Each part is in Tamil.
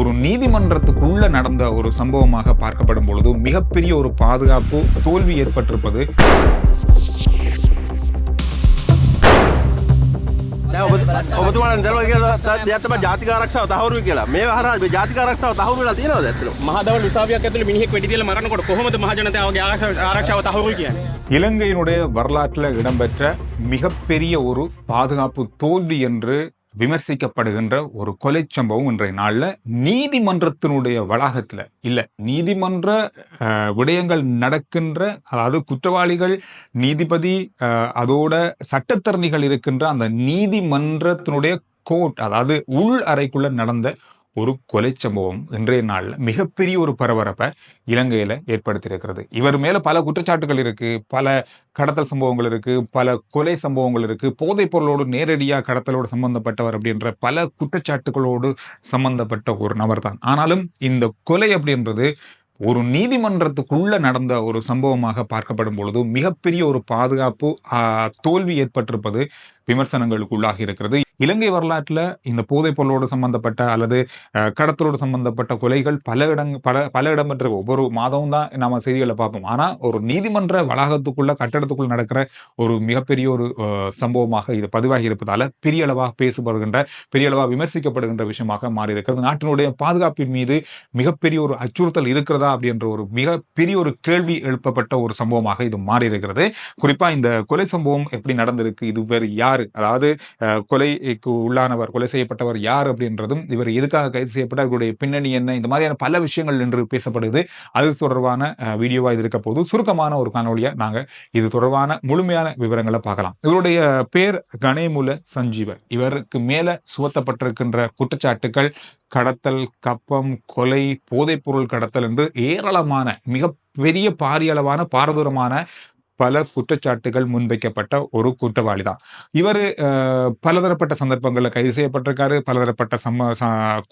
ஒரு நீதிமன்றத்துக்குள்ள நடந்த ஒரு சம்பவமாக பார்க்கப்படும் பொழுது மிகப்பெரிய ஒரு பாதுகாப்பு தோல்வி ஏற்பட்டிருப்பது. ඔබතුමාට දෙයක් තමයි ජාතික ආරක්ෂාව තහවුරු කියලා. මේ හරහා මේ ජාතික ආරක්ෂාව තහවුරු වෙලා තියෙනවද ඇත්තටම? මහදවල් උසාවියක් ඇතුළේ මිනිහෙක් වෙඩි තියලා මරනකොට කොහොමද මහජනතාවගේ ආරක්ෂාව තහවුරු කියන්නේ? இலங்கையினுடைய வரலாற்றில் இடம்பெற்ற மிகப்பெரிய ஒரு பாதுகாப்பு தோல்வி என்று விமர்சிக்கப்படுகின்ற ஒரு கொலை சம்பவம் இன்றைய நாளில் நீதிமன்றத்தினுடைய வளாகத்தில் இல்லை, நீதிமன்ற விடயங்கள் நடக்கின்ற, அதாவது குற்றவாளிகள், நீதிபதி, அதோட சட்டத்தரணிகள் இருக்கின்ற அந்த நீதிமன்றத்தினுடைய கோர்ட், அதாவது உள் அறைக்குள்ள நடந்த ஒரு கொலை சம்பவம் இன்றைய நாளில் மிகப்பெரிய ஒரு பரபரப்பை இலங்கையில் ஏற்படுத்தியிருக்கிறது. இவர் மேலே பல குற்றச்சாட்டுகள் இருக்குது, பல கடத்தல் சம்பவங்கள் இருக்குது, பல கொலை சம்பவங்கள் இருக்குது, போதைப் பொருளோடு நேரடியாக கடத்தலோடு சம்பந்தப்பட்டவர் அப்படின்ற பல குற்றச்சாட்டுகளோடு சம்பந்தப்பட்ட ஒரு நபர் தான். ஆனாலும் இந்த கொலை அப்படின்றது ஒரு நீதிமன்றத்துக்குள்ள நடந்த ஒரு சம்பவமாக பார்க்கப்படும் பொழுது மிகப்பெரிய ஒரு பாதுகாப்பு தோல்வி ஏற்பட்டிருப்பது விமர்சனங்களுக்குள்ளாகி இருக்கிறது. இலங்கை வரலாற்றில் இந்த போதைப் பொருளோடு சம்பந்தப்பட்ட அல்லது கடத்தலோடு சம்பந்தப்பட்ட கொலைகள் பல இடம்பெற்ற ஒவ்வொரு மாதமும் தான் நம்ம செய்திகளை பார்ப்போம். ஆனால் ஒரு நீதிமன்ற வளாகத்துக்குள்ள கட்டடத்துக்குள்ள நடக்கிற ஒரு மிகப்பெரிய ஒரு சம்பவமாக இது பதிவாகி இருப்பதால பெரிய அளவாக பேசப்படுகின்ற, பெரிய அளவாக விமர்சிக்கப்படுகின்ற விஷயமாக மாறி இருக்கிறது. நாட்டினுடைய பாதுகாப்பின் மீது மிகப்பெரிய ஒரு அச்சுறுத்தல் இருக்கிறதா அப்படின்ற ஒரு மிகப்பெரிய ஒரு கேள்வி எழுப்பப்பட்ட ஒரு சம்பவமாக இது மாறி இருக்கிறது. குறிப்பா இந்த கொலை சம்பவம் எப்படி நடந்திருக்கு, இது வேறு யாரு, அதாவது கொலைக்கு உள்ளானவர், கொலை செய்யப்பட்டவர் யார் அப்படின்றதும், இவர் எதுக்காக கைது செய்யப்பட்டார், இவருடைய பின்னணி என்ன, இந்த மாதிரியான பல விஷயங்கள் என்று பேசப்படுது. அது தொடர்பான வீடியோவா இது இருக்க போது சுருக்கமான ஒரு காணொலியா நாங்க இது தொடர்பான முழுமையான விவரங்களை பார்க்கலாம். இவருடைய பேர் கணேமுல சஞ்சீவ. இவருக்கு மேல சுமத்தப்பட்டிருக்கின்ற குற்றச்சாட்டுகள் கடத்தல், கப்பம், கொலை, போதைப் பொருள் கடத்தல் என்று ஏராளமான மிக பெரிய பாரியளவான பாரதூரமான பல குற்றச்சாட்டுகள் முன்வைக்கப்பட்ட ஒரு குற்றவாளி தான் இவர். பலதரப்பட்ட சந்தர்ப்பங்களில் கைது செய்யப்பட்டிருக்காரு. பலதரப்பட்ட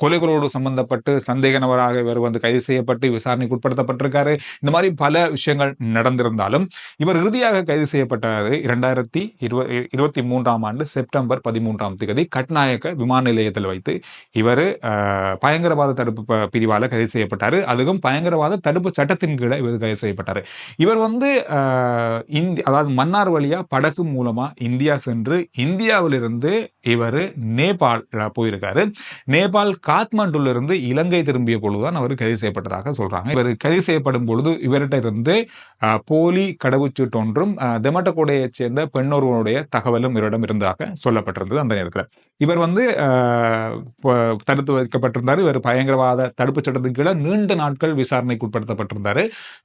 கொலைகளோடு சம்பந்தப்பட்டு சந்தேக நபராக இவர் கைது செய்யப்பட்டு விசாரணைக்கு உட்படுத்தப்பட்டிருக்காரு. இந்த மாதிரி பல விஷயங்கள் நடந்திருந்தாலும் இவர் இறுதியாக கைது செய்யப்பட்டது 2023 ஆண்டு செப்டம்பர் 13 கட்நாயக்க விமான நிலையத்தில் வைத்து இவர் பயங்கரவாத தடுப்பு பிரிவால் கைது செய்யப்பட்டார். அதுவும் பயங்கரவாத தடுப்பு சட்டத்தின் கீழே இவர் கைது செய்யப்பட்டார். இவர் அதாவது மன்னார் வழியா படகு மூலமா இந்தியா சென்று இந்தியாவிலிருந்து இவர் நேபாள் போயிருக்காரு. நேபாள் காத்மாண்டுல இருந்து இலங்கை திரும்பிய பொழுதுதான் அவர் கைது செய்யப்பட்டதாக சொல்றாங்க. இவர் கைது செய்யப்படும் பொழுது இவர்கிட்ட இருந்து போலி கடவுச்சீட்டு ஒன்றும் தெமட்டகோடையை சேர்ந்த பெண்ணொருவனுடைய தகவலும் இவரிடம் இருந்ததாக சொல்லப்பட்டிருந்தது. அந்த நேரத்தில் இவர் தடுத்து வைக்கப்பட்டிருந்தார். இவர் பயங்கரவாத தடுப்பு சட்டத்தின் கீழே நீண்ட நாட்கள் விசாரணைக்கு உட்படுத்தப்பட்டிருந்தார்.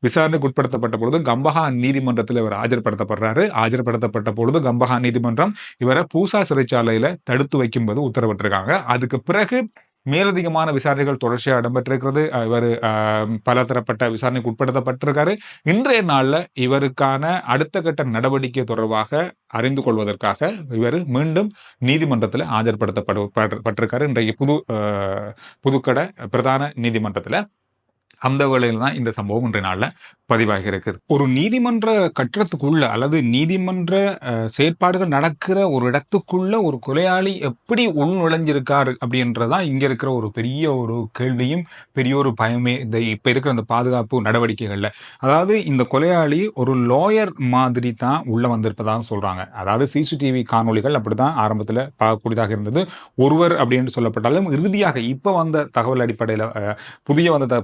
விசாரணைக்கு உட்படுத்தப்பட்ட பொழுது கம்பஹா நீதிமன்றத்தில் இவர் ஆஜர்படுத்தப்படுறாரு. ஆஜர்படுத்தப்பட்ட பொழுது கம்பஹா நீதிமன்றம் இவரை பூசா சிறைச்சாலையில தடுத்து வைக்கும்போது உத்தரவிட்டிருக்காங்க. அதுக்கு பிறகு மேலதிகமான விசாரணைகள் தொடர்ச்சியாக இடம்பெற்றிருக்கிறது. இவர் பல தரப்பட்ட விசாரணைக்கு உட்படுத்தப்பட்டிருக்காரு. இன்றைய நாளில் இவருக்கான அடுத்த கட்ட நடவடிக்கை தொடர்பாக அறிந்து கொள்வதற்காக இவர் மீண்டும் நீதிமன்றத்தில் ஆஜர்படுத்தப்பட்டிருக்காரு. இன்றைக்கு புதுக்கடை பிரதான நீதிமன்றத்தில். அந்த வேளையில் தான் இந்த சம்பவம் இன்றைய நாளில் பதிவாகி இருக்குது. ஒரு நீதிமன்ற கட்டடத்துக்குள்ள அல்லது நீதிமன்ற செயற்பாடுகள் நடக்கிற ஒரு இடத்துக்குள்ள ஒரு கொலையாளி எப்படி உள்நுழைஞ்சிருக்காரு அப்படின்றதான் இங்க இருக்கிற ஒரு பெரிய ஒரு கேள்வியும் பெரிய ஒரு பயமே இந்த இப்ப இருக்கிற அந்த பாதுகாப்பு நடவடிக்கைகள்ல. அதாவது இந்த கொலையாளி ஒரு லாயர் மாதிரி தான் உள்ள வந்திருப்பதாக சொல்றாங்க. அதாவது சிசிடிவி காணொலிகள் அப்படிதான் ஆரம்பத்தில் பார்க்கக்கூடியதாக இருந்தது. ஒருவர் அப்படின்னு சொல்லப்பட்டாலும் இறுதியாக இப்ப வந்த தகவல் அடிப்படையில்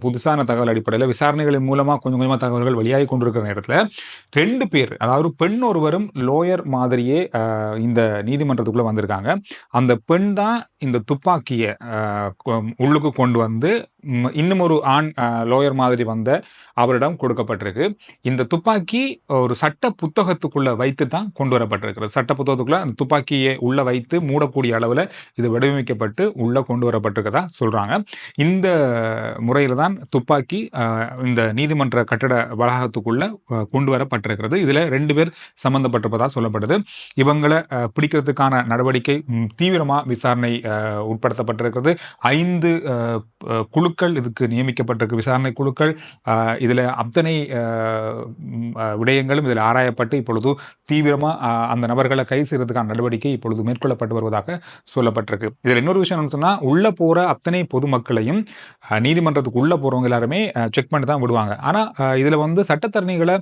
புதுசான தகவல் அடிப்படையில் விசாரணைகளின் மூலமா கொஞ்சம் கொஞ்சமா தகவல்கள் வெளியாகி கொண்டிருக்கிற நேரத்தில் 2 பேர், அதாவது பெண் ஒருவரும் லோயர் மாதிரியே இந்த நீதிமன்றத்துக்குள்ள வந்திருக்காங்க. அந்த பெண் தான் இந்த துப்பாக்கியை உள்ளுக்கு கொண்டு வந்து இன்னும் ஒரு ஆண் லோயர் மாதிரி வந்த அவரிடம் கொடுக்கப்பட்டிருக்கு. இந்த துப்பாக்கி ஒரு சட்ட புத்தகத்துக்குள்ள வைத்து தான் கொண்டு வரப்பட்டிருக்கிறது. சட்ட புத்தகத்துக்குள்ள அந்த துப்பாக்கியை உள்ள வைத்து மூடக்கூடிய அளவில் இது வடிவமைக்கப்பட்டு உள்ள கொண்டு வரப்பட்டிருக்கதா சொல்றாங்க. இந்த முறையில் தான் துப்பாக்கி இந்த நீதிமன்ற கட்டட வளாகத்துக்குள்ள கொண்டு வரப்பட்டிருக்கிறது. இதுல 2 பேர் சம்பந்தப்பட்டிருப்பதா சொல்லப்படுது. இவங்களை பிடிக்கிறதுக்கான நடவடிக்கை தீவிரமா விசாரணை உட்படுத்தப்பட்டிருக்கிறது. 5 குழுக்கள் இதுக்கு நியமிக்கப்பட்டிருக்கு, விசாரணை குழுக்கள். இதில் அத்தனை விடயங்களும் இதில் ஆராயப்பட்டு இப்பொழுது தீவிரமாக அந்த நபர்களை கைது செய்வதற்கான நடவடிக்கை இப்பொழுது மேற்கொள்ளப்பட்டு வருவதாக சொல்லப்பட்டிருக்கு. இதில் இன்னொரு விஷயம் என்ன சொன்னால், உள்ளே போகிற அத்தனை பொதுமக்களையும் நீதிமன்றத்துக்கு உள்ளே போகிறவங்க எல்லாருமே செக் பண்ணி தான் விடுவாங்க. ஆனால் இதில் வந்து சட்டத்தரணிகளை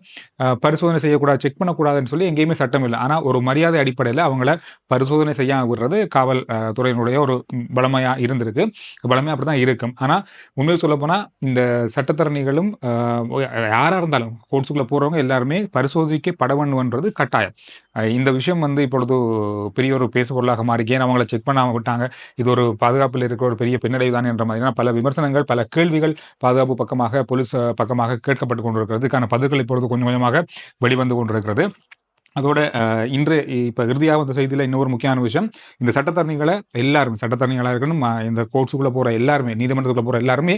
பரிசோதனை செய்யக்கூடாது, செக் பண்ணக்கூடாதுன்னு சொல்லி எங்கேயுமே சட்டம் இல்லை. ஆனால் ஒரு மரியாதை அடிப்படையில் அவங்கள பரிசோதனை செய்ய விடுறது காவல் துறையினுடைய ஒரு பலமையாக இருந்திருக்கு, பலமையாக அப்படி தான் இருக்கும். ஆனால் உண்மையை சொல்லப்போனால் இந்த சட்டத்தரணிகளும் யாராக இருந்தாலும் கோர்ட்ஸுக்குள்ளே போகிறவங்க எல்லாருமே பரிசோதிக்கப்பட வேண்டும்ன்றது கட்டாயம். இந்த விஷயம் வந்து இப்பொழுது பெரிய ஒரு பேசுபொருளாக மாறி, ஏன் அவங்கள செக் பண்ணாமல் விட்டாங்க, இது ஒரு பாதுகாப்பில் இருக்கிற ஒரு பெரிய பின்னடைவு தான் என்ற மாதிரியான பல விமர்சனங்கள், பல கேள்விகள் பாதுகாப்பு பக்கமாக, போலீஸ் பக்கமாக கேட்கப்பட்டு கொண்டிருக்கிறது. இதுக்கான பதில்கள் இப்பொழுது கொஞ்சம் கொஞ்சமாக வெளிவந்து கொண்டிருக்கிறது. அதோட இன்று இப்போ இறுதியாக வந்த செய்தியில் இன்னொரு முக்கியமான விஷயம், இந்த சட்டத்தரணிகளை எல்லாரும், சட்டத்தரணிகளாக இருக்கணும், இந்த கோர்ட்ஸுக்குள்ளே போகிற எல்லாருமே, நீதிமன்றத்துக்குள்ளே போகிற எல்லாருமே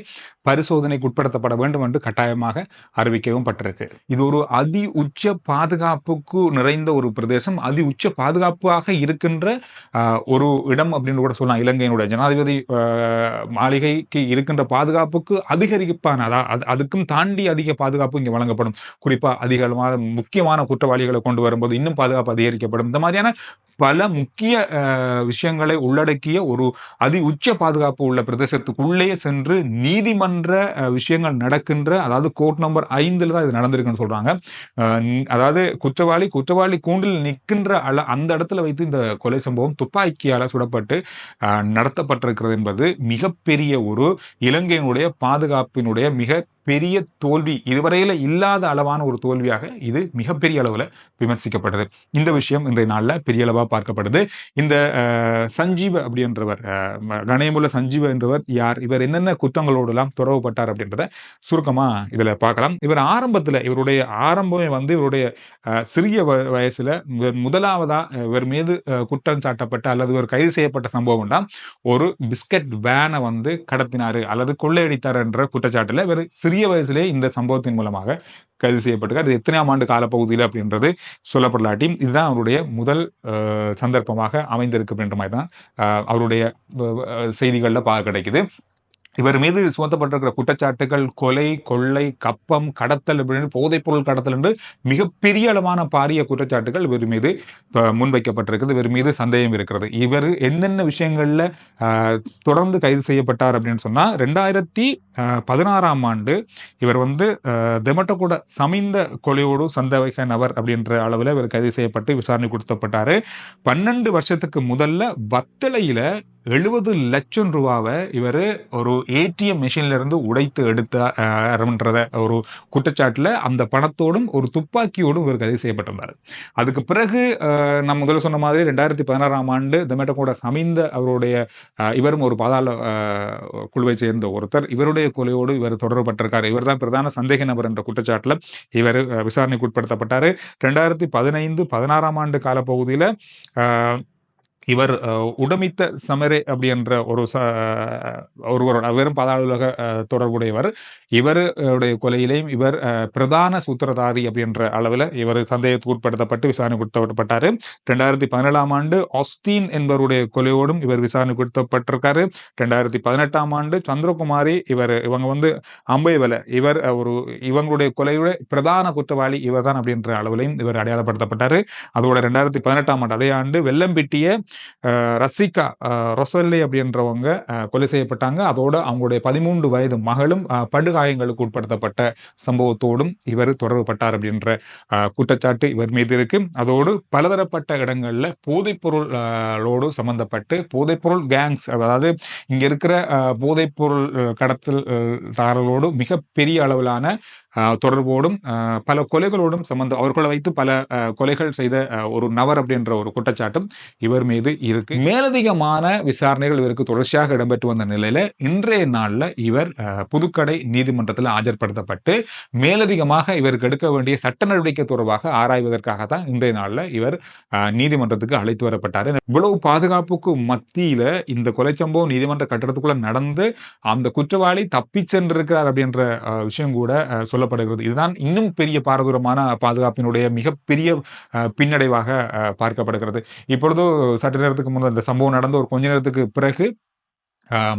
பரிசோதனைக்கு உட்படுத்தப்பட வேண்டும் என்று கட்டாயமாக அறிவிக்கவும் பட்டிருக்கு. இது ஒரு அதி உச்ச பாதுகாப்புக்கு நிறைந்த ஒரு பிரதேசம், அதி உச்ச பாதுகாப்பாக இருக்கின்ற ஒரு இடம் அப்படின்னு கூட சொல்லலாம். இலங்கையினுடைய ஜனாதிபதி மாளிகைக்கு இருக்கின்ற பாதுகாப்புக்கு அதிகரிப்பான, அதுக்கும் தாண்டி அதிக பாதுகாப்பு இங்கே வழங்கப்படும். குறிப்பாக அதிகமான முக்கியமான குற்றவாளிகளை கொண்டு வரும்போது இன்னும் பாதுகாப்பு அதிகரிக்கப்படும். இந்த மாதிரியான பல முக்கிய விஷயங்களை உள்ளடக்கிய ஒரு அதி உச்ச பாதுகாப்பு உள்ள பிரதேசத்துக்குள்ளே சென்று நீதிமன்ற விஷயங்கள் நடக்கின்ற, அதாவது கோர்ட் நம்பர் 5 தான் இது நடந்திருக்குன்னு சொல்றாங்க. அதாவது குற்றவாளி கூண்டில் நிற்கின்ற அந்த இடத்துல வைத்து இந்த கொலை சம்பவம் துப்பாக்கியால் சுடப்பட்டு நடத்தப்பட்டிருக்கிறது என்பது மிகப்பெரிய ஒரு இலங்கையினுடைய பாதுகாப்பினுடைய மிக பெரிய தோல்வி, இதுவரையில் இல்லாத அளவான ஒரு தோல்வியாக இது மிகப்பெரிய அளவில் விமர்சிக்கப்பட்டது. இந்த விஷயம் இன்றைய நாளில் பெரிய அளவாக பார்க்கப்படுது. இந்த சஞ்சீவ அப்படின்றவர், கணேமுல்ல சஞ்சீவ என்றவர் யார், இவர் என்னென்ன குற்றங்களோடலாம் தொடர்புபட்டார் அப்படின்றத சுருக்கமாக இதில் பார்க்கலாம். இவர் ஆரம்பத்தில், இவருடைய ஆரம்பமே வந்து இவருடைய சிறிய வயசில் முதலாவதாக இவர் மீது குற்றம் சாட்டப்பட்ட அல்லது இவர் கைது செய்யப்பட்ட சம்பவம் தான் ஒரு பிஸ்கட் வேனை வந்து கடத்தினார் அல்லது கொள்ளையடித்தார் என்ற குற்றச்சாட்டில் இவர் சிறிய வயசுலே இந்த சம்பவத்தின் மூலமாக கைது செய்யப்பட்டிருக்கார். இது எத்தனையாம் ஆண்டு காலப்பகுதியில் அப்படின்றது சொல்லப்படலாட்டி இதுதான் அவருடைய முதல் சந்தர்ப்பமாக அமைந்திருக்கு அப்படின்ற மாதிரி தான் அவருடைய செய்திகளில் பார்க்க கிடைக்குது. இவர் மீது சுமத்தப்பட்டிருக்கிற குற்றச்சாட்டுகள் கொலை, கொள்ளை, கப்பம், கடத்தல், போதைப்பொருள் கடத்தல் என்று மிகப்பெரிய அளவான பாரிய குற்றச்சாட்டுகள் இவர் மீது முன்வைக்கப்பட்டிருக்கிறது. இவர் மீது சந்தேகம் இருக்கிறது. இவர் என்னென்ன விஷயங்கள்ல தொடர்ந்து கைது செய்யப்பட்டார் அப்படின்னு சொன்னா, 2016ஆம் ஆண்டு இவர் வந்து தெமட்டகொட சமிந்த கொலையோடு சந்தேக நபர் அப்படின்ற அளவில் இவர் கைது செய்யப்பட்டு விசாரணை கொடுத்தப்பட்டாரு. 12 வருஷத்துக்கு முதல்ல வத்தளையில 70 லட்சம் ரூபாவை இவர் ஒரு ஏடிஎம் மிஷின்ல இருந்து உடைத்து எடுத்த ஒரு குற்றச்சாட்டுல அந்த பணத்தோடும் ஒரு துப்பாக்கியோடும் இவர் கைது செய்யப்பட்டிருந்தார். அதுக்கு பிறகு நம்ம முதல்ல சொன்ன மாதிரி 2016ஆம் ஆண்டு தெமட்டகொட சமிந்த அவருடைய இவரும் ஒரு பாதாள குழுவை சேர்ந்த ஒருத்தர், இவருடைய கொலையோடு இவர் தொடர்பட்டிருக்காரு. இவர் தான் பிரதான சந்தேக நபர் என்ற குற்றச்சாட்டுல இவர் விசாரணைக்கு உட்படுத்தப்பட்டாரு. 2015-16ஆம் ஆண்டு காலப்பகுதியில இவர் உடமித்த சமரே அப்படின்ற ஒருவரோட வெறும் பாதாள உலக தொடர்புடையவர். இவருடைய கொலையிலையும் இவர் பிரதான சூத்திரதாரி அப்படின்ற அளவில் இவர் சந்தேகத்துக்கு உட்படுத்தப்பட்டு விசாரணை கொடுத்தப்பட்டாரு. 2017ஆம் ஆண்டு ஆஸ்தீன் என்பவருடைய கொலையோடும் இவர் விசாரணை கொடுத்தப்பட்டிருக்காரு. 2018ஆம் ஆண்டு சந்திரகுமாரி, இவங்க வந்து அம்பைவலை, இவங்களுடைய கொலையோட பிரதான குற்றவாளி இவர் தான் அப்படின்ற அளவிலையும் இவர் அடையாளப்படுத்தப்பட்டாரு. அதோட 2018ஆம் ஆண்டு அதே ஆண்டு வெள்ளம்பிட்டிய ரசிகா ரொசல்லி அப்படின்றவங்க கொலை செய்யப்பட்டாங்க. அதோட அவங்களுடைய 13 வயது மகளும் படுகாயங்களுக்கு உட்படுத்தப்பட்ட சம்பவத்தோடும் இவர் தொடர்புபட்டார் அப்படின்ற குற்றச்சாட்டு இவர் மீது இருக்கு. அதோடு பலதரப்பட்ட இடங்கள்ல போதைப்பொருளோடு சம்பந்தப்பட்டு போதைப்பொருள் கேங்ஸ், அதாவது இங்க இருக்கிற போதைப்பொருள் கடத்தல் தாரர்களோடு மிகப்பெரிய அளவிலான தொடர்போடும் பல கொலைகளோடும் அவர்களை வைத்து பல கொலைகள் செய்த ஒரு நபர் அப்படின்ற ஒரு குற்றச்சாட்டும் இவர் மீது இருக்கு. மேலதிகமான விசாரணைகள் இவருக்கு தொடர்ச்சியாக இடம்பெற்று வந்த நிலையில இன்றைய நாள்ல இவர் புதுக்கடை நீதிமன்றத்தில் ஆஜர்படுத்தப்பட்டு மேலதிகமாக இவருக்கு எடுக்க வேண்டிய சட்ட நடவடிக்கை தொடர்பாக ஆராய்வதற்காக தான் இன்றைய நாள்ல இவர் நீதிமன்றத்துக்கு அழைத்து வரப்பட்டார். இவ்வளவு பாதுகாப்புக்கு மத்தியில இந்த கொலை சம்பவம் நீதிமன்ற கட்டடத்துக்குள்ள நடந்து அந்த குற்றவாளி தப்பி சென்றிருக்கிறார் அப்படின்ற விஷயம் கூட சொல்லப்படுகிறது. இதுதான் இன்னும் பெரிய பாரதூரமான பாதுகாப்பினுடைய மிகப்பெரிய பின்னடைவாக பார்க்கப்படுகிறது. இப்பொழுது சற்று நேரத்துக்கு முன்னர் இந்த சம்பவம் நடந்த ஒரு கொஞ்ச நேரத்துக்கு பிறகு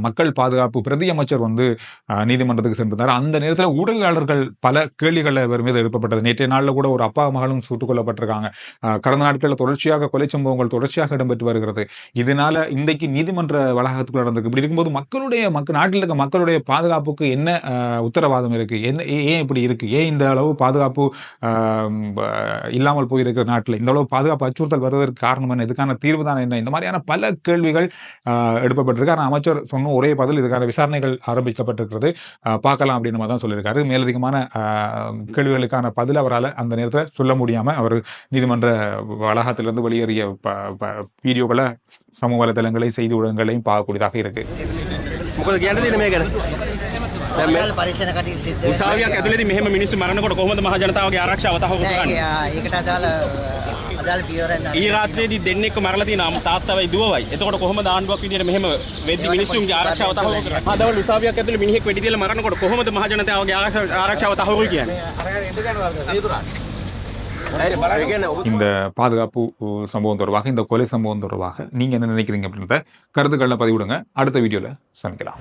மக்கள் பாதுகாப்பு பிரதி அமைச்சர் நீதிமன்றத்துக்கு சென்றிருந்தார். அந்த நேரத்தில் ஊடகவியலாளர்கள் பல கேள்விகள் அவர் மீது எழுப்பப்பட்டது. நேற்றைய நாளில் கூட ஒரு அப்பா மகளும் சுட்டுக் கொல்லப்பட்டிருக்காங்க. கடந்த நாட்களில் தொடர்ச்சியாக கொலை சம்பவங்கள் தொடர்ச்சியாக இடம்பெற்று வருகிறது. இதனால இன்றைக்கு நீதிமன்ற வளாகத்துக்குள் நடந்திருக்கு. இப்படி இருக்கும்போது நாட்டில் இருக்க மக்களுடைய பாதுகாப்புக்கு என்ன உத்தரவாதம் இருக்கு? ஏன் இப்படி இருக்கு? ஏன் இந்த அளவு பாதுகாப்பு இல்லாமல் போயிருக்கிற நாட்டில் இந்த அளவு பாதுகாப்பு அச்சுறுத்தல் வருவதற்கு காரணம் என்ன? இதுக்கான தீர்வு தான் என்ன? இந்த மாதிரியான பல கேள்விகள் எழுப்பப்பட்டிருக்கு. ஆனால் அமைச்சர் சொன்ன ஒரே பதில், இதுக்கான விசாரணைகள் ஆரம்பிக்கப்பட்டிருக்கிறது, பார்க்கலாம் அப்படின்னு தான் சொல்லியிருக்காரு. மேலதிகமான கேள்விகளுக்கான பதில் அவரால் அந்த நேரத்தில் சொல்ல முடியாமல் அவர் நீதிமன்ற வளாகத்திலிருந்து வெளியேறிய வீடியோக்களை சமூக வலைதளங்களை செய்தி ஊடகங்களையும் பார்க்கக்கூடியதாக இருக்கு. උසාවියක් ඇතුළේදී මෙහෙම මිනිස්සු මරනකොට කොහොමද මහ ජනතාවගේ ආරක්ෂාව තහවුරු කරන්නේ? ඒකට අදාළ පියවරක් ඊ රාත්‍රියේදී දෙන්නෙක්ව මරලා තියෙනවා තාත්තවයි දුවවයි. එතකොට කොහොමද ආණ්ඩුවක් විදියට මෙහෙම වෙද්දි මිනිස්සුන්ගේ ආරක්ෂාව තහවුරු කරන්නේ? අදවල් උසාවියක් ඇතුළේ මිනිහෙක් වෙඩි තියලා මරනකොට කොහොමද මහ ජනතාවගේ ආරක්ෂාව තහවුරු කියන්නේ? இந்த பாதுகாப்பு சம்பவம் தொடர்பாக, இந்த கொலை சம்பவம் தொடர்பாக நீங்க என்ன நினைக்கிறீங்க அப்படின்றத கருத்துக்களை பதிவிடுங்க. அடுத்த வீடியோல சந்திக்கலாம்.